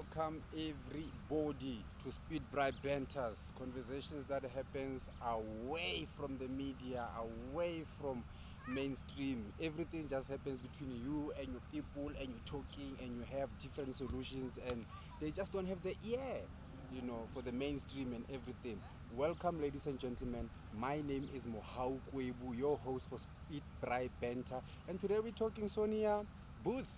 Welcome everybody to Speed Bribe Banters, conversations that happens away from the media, away from mainstream. Everything just happens between you and your people, and you're talking and you have different solutions, and they just don't have the ear, for the mainstream and everything. Welcome, ladies and gentlemen. My name is Mohau, your host for Speed Bribe Banter, and today we're talking Sonia Booth.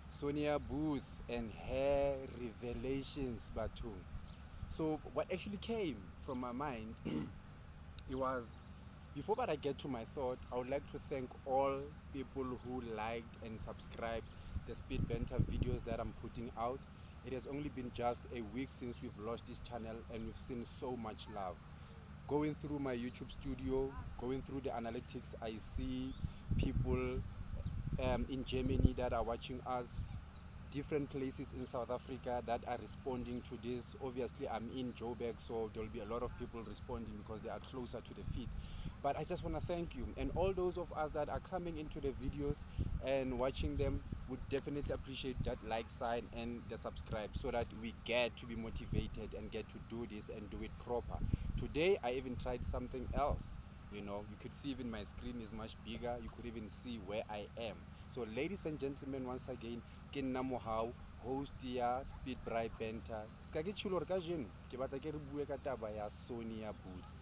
Sonia Booth and her revelations, Batu. So what actually came from my mind, it was, before but I get to my thought, I would like to thank all people who liked and subscribed the Speed Banter videos that I'm putting out. It has only been just a week since we've launched this channel, and we've seen so much love. Going through my YouTube studio, going through the analytics, I see people in Germany that are watching us, different places in South Africa that are responding to this. Obviously, I'm in Joburg, so there'll be a lot of people responding because they are closer to the feed. But I just want to thank you, and all those of us that are coming into the videos and watching them would definitely appreciate that like sign and the subscribe, so that we get to be motivated and get to do this and do it proper. Today I even tried something else. You could see even my screen is much bigger. You could even see where I am. So ladies and gentlemen, once again, ke nna Mohau, host ya Speed Bribe Banter. Ska ke tsholo re ka jeno ke batla ke re bue ka taba ya Sonia Booth,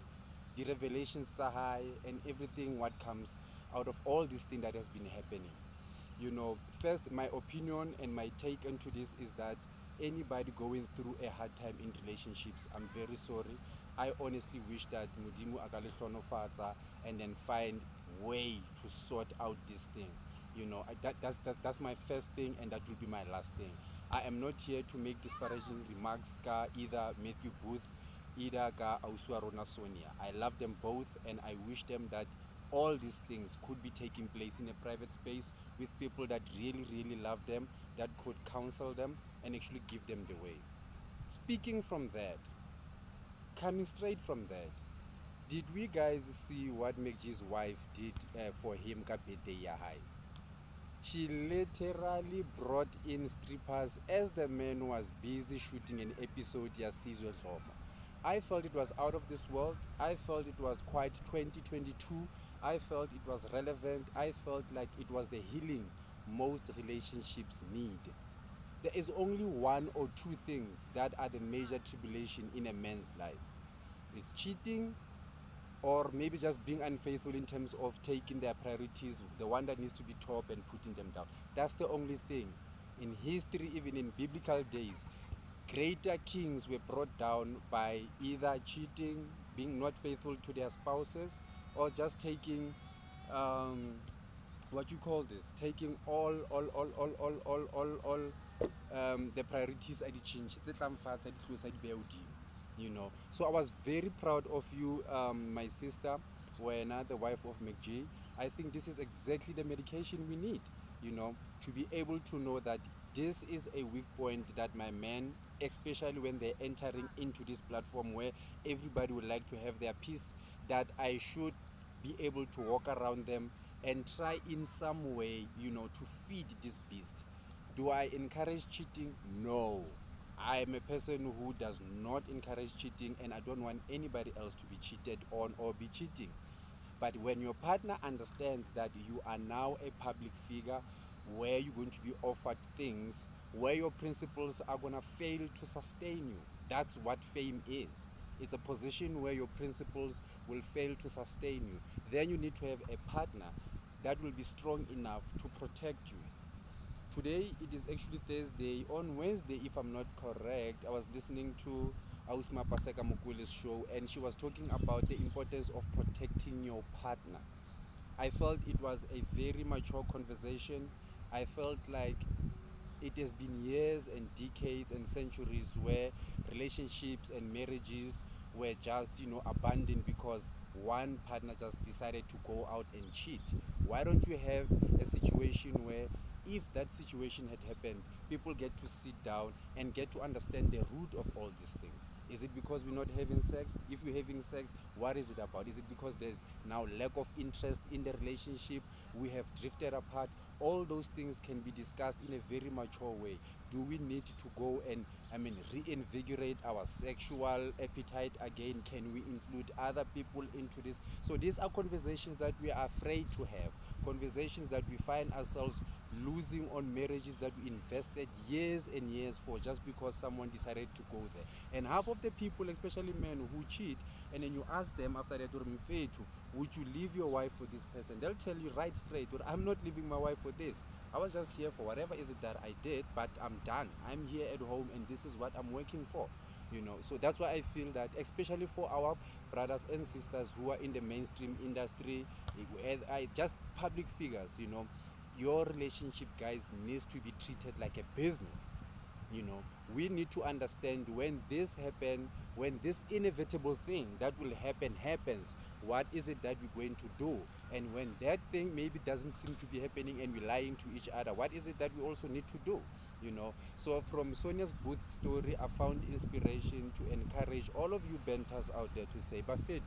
the revelations tsa hae, and everything what comes out of all this thing that has been happening. First, my opinion and my take into this is that anybody going through a hard time in relationships, I'm very sorry. I honestly wish that Mudimu akale and then find way to sort out this thing. That's my first thing, and that will be my last thing. I am not here to make disparaging remarks ka either Mathew Booth, either ka Auswarona Sonia. I love them both, and I wish them that all these things could be taking place in a private space with people that really, really love them, that could counsel them and actually give them the way. Speaking from that, coming straight from that, did we guys see what MacG's wife did for him ka birthday ya hae? She literally brought in strippers as the man was busy shooting an episode ya Sizwe Dlomo. I felt it was out of this world. I felt it was quite 2022. I felt it was relevant. I felt like it was the healing most relationships need. There is only one or two things that are the major tribulation in a man's life. It's cheating, or maybe just being unfaithful in terms of taking their priorities, the one that needs to be top and putting them down. That's the only thing. In history, even in biblical days, greater kings were brought down by either cheating, being not faithful to their spouses, or just taking taking all the priorities at the change. So I was very proud of you, my sister, Wena, the wife of MacG. I think this is exactly the medication we need, to be able to know that this is a weak point that my men, especially when they're entering into this platform where everybody would like to have their peace, that I should be able to walk around them and try in some way, to feed this beast. Do I encourage cheating? No. I am a person who does not encourage cheating, and I don't want anybody else to be cheated on or be cheating. But when your partner understands that you are now a public figure, where you're going to be offered things, where your principles are going to fail to sustain you, that's what fame is. It's a position where your principles will fail to sustain you. Then you need to have a partner that will be strong enough to protect you. Today, it is actually Thursday. On Wednesday, if I'm not correct, I was listening to Ausma Paseka Mukule's show, and she was talking about the importance of protecting your partner. I felt it was a very mature conversation. I felt like it has been years and decades and centuries where relationships and marriages were just, abandoned because one partner just decided to go out and cheat. Why don't you have a situation where if that situation had happened, people get to sit down and get to understand the root of all these things. Is it because we're not having sex? If we're having sex, what is it about? Is it because there's now lack of interest in the relationship? We have drifted apart. All those things can be discussed in a very mature way. Do we need to go and reinvigorate our sexual appetite again? Can we include other people into this? So these are conversations that we are afraid to have, conversations that we find ourselves losing on marriages that we invested years and years for, just because someone decided to go there. And half of the people, especially men who cheat, and then you ask them after that, would you leave your wife for this person? They'll tell you right straight, I'm not leaving my wife for this. I was just here for whatever is it that I did, but I'm done. I'm here at home and this is what I'm working for. So that's why I feel that, especially for our brothers and sisters who are in the mainstream industry, just public figures, your relationship, guys, needs to be treated like a business. We need to understand, when this happens, when this inevitable thing that will happen happens, what is it that we're going to do? And when that thing maybe doesn't seem to be happening and we're lying to each other, what is it that we also need to do? So from Sonia's Booth story, I found inspiration to encourage all of you benters out there to say, Bafetu,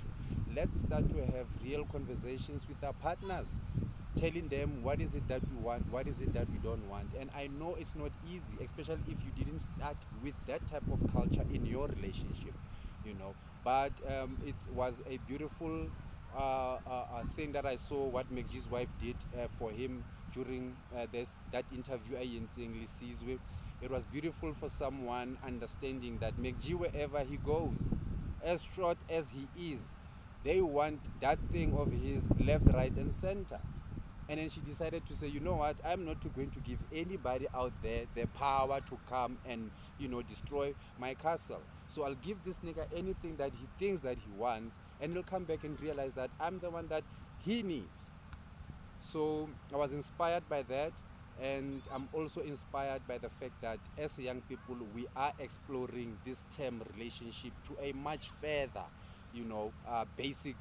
let's start to have real conversations with our partners, telling them what is it that we want, what is it that we don't want. And I know it's not easy, especially if you didn't start with that type of culture in your relationship, but it was a beautiful thing that I saw what MacG's wife did for him during that interview. It was beautiful for someone understanding that MacG, wherever he goes, as short as he is, they want that thing of his left, right and center. And then she decided to say, you know what, I'm not going to give anybody out there the power to come and, destroy my castle. So I'll give this nigga anything that he thinks that he wants, and he'll come back and realize that I'm the one that he needs. So I was inspired by that, and I'm also inspired by the fact that as young people, we are exploring this term relationship to a much further, basic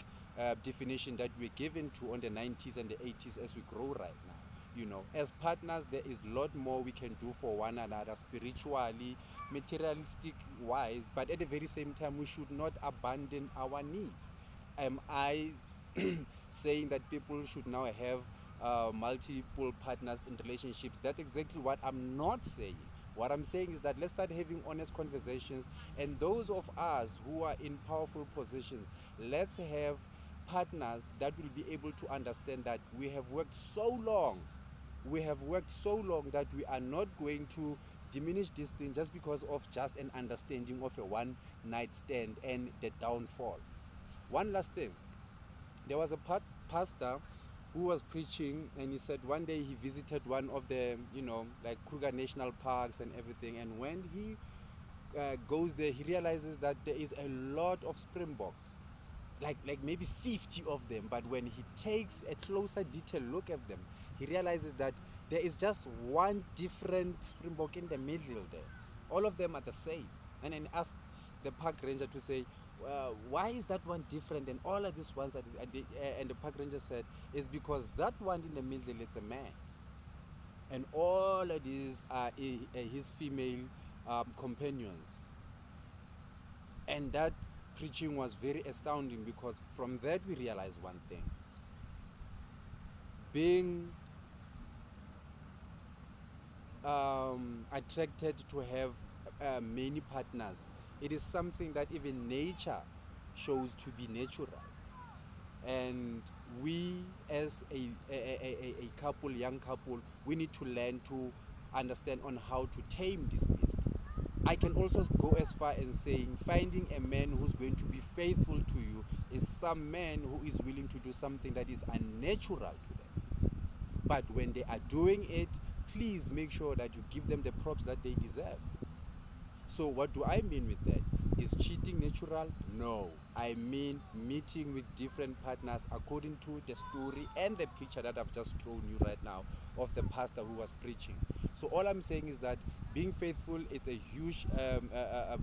definition that we're given to on the 90s and the 80s as we grow right now. As partners, there is a lot more we can do for one another, spiritually, materialistic wise, but at the very same time, we should not abandon our needs. Am I saying that people should now have multiple partners in relationships? That's exactly what I'm not saying. What I'm saying is that let's start having honest conversations, and those of us who are in powerful positions, let's have partners that will be able to understand that we have worked so long that we are not going to diminish this thing just because of just an understanding of a one night stand and the downfall. One last thing, there was a pastor who was preaching, and he said one day he visited one of the like Kruger National Parks and everything, and when he goes there, he realizes that there is a lot of springboks, like maybe 50 of them. But when he takes a closer detailed look at them, he realizes that there is just one different springbok in the middle there. All of them are the same. And then ask the park ranger to say, why is that one different and all of these ones are and the park ranger said, it's because that one in the middle, it's a man, and all of these are his female companions. And that preaching was very astounding, because from that we realize one thing: being attracted to have many partners, it is something that even nature shows to be natural. And we as a couple, young couple, we need to learn to understand on how to tame this beast. I can also go as far as saying finding a man who's going to be faithful to you is some man who is willing to do something that is unnatural to them. But when they are doing it, please make sure that you give them the props that they deserve. So what do I mean with that? Is cheating natural? No. I mean meeting with different partners according to the story and the picture that I've just shown you right now of the pastor who was preaching. So all I'm saying is that being faithful, it's a huge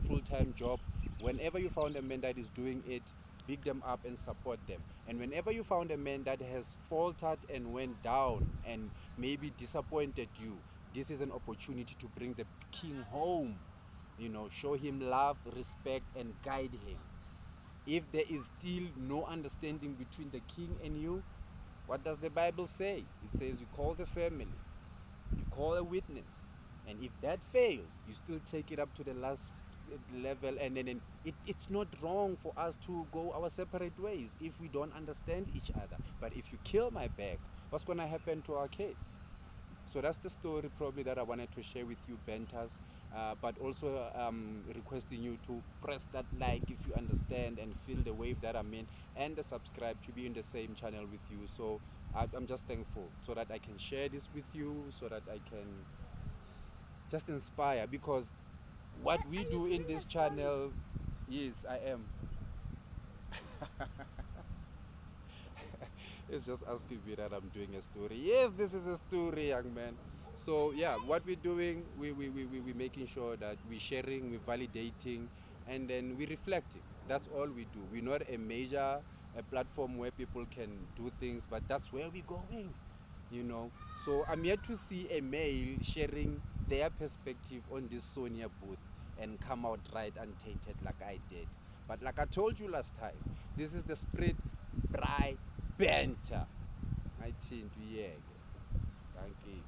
full-time job. Whenever you found a man that is doing it, big them up and support them. And whenever you found a man that has faltered and went down and maybe disappointed you, this is an opportunity to bring the king home. Show him love, respect, and guide him. If there is still no understanding between the king and you, what does the Bible say? It says you call the family, you call a witness, and if that fails, you still take it up to the last level, and then it's not wrong for us to go our separate ways if we don't understand each other. But if you kill my back, what's going to happen to our kids? So that's the story probably that I wanted to share with you, Benters. But also requesting you to press that like if you understand and feel the wave that I'm in, and the subscribe to be in the same channel with you. So I'm just thankful so that I can share this with you, so that I can just inspire, because what we do in this channel, yes, I am. It's just asking me that I'm doing a story. Yes, this is a story, young man. So yeah, what we're doing, we're making sure that we're sharing, we're validating, and then we're reflecting. That's all we do. We're not a major platform where people can do things, but that's where we're going. So I'm yet to see a male sharing their perspective on this Sonia booth and come out right untainted like I did. But like I told you last time, this is the Split Bry Banter. I think we Thank you.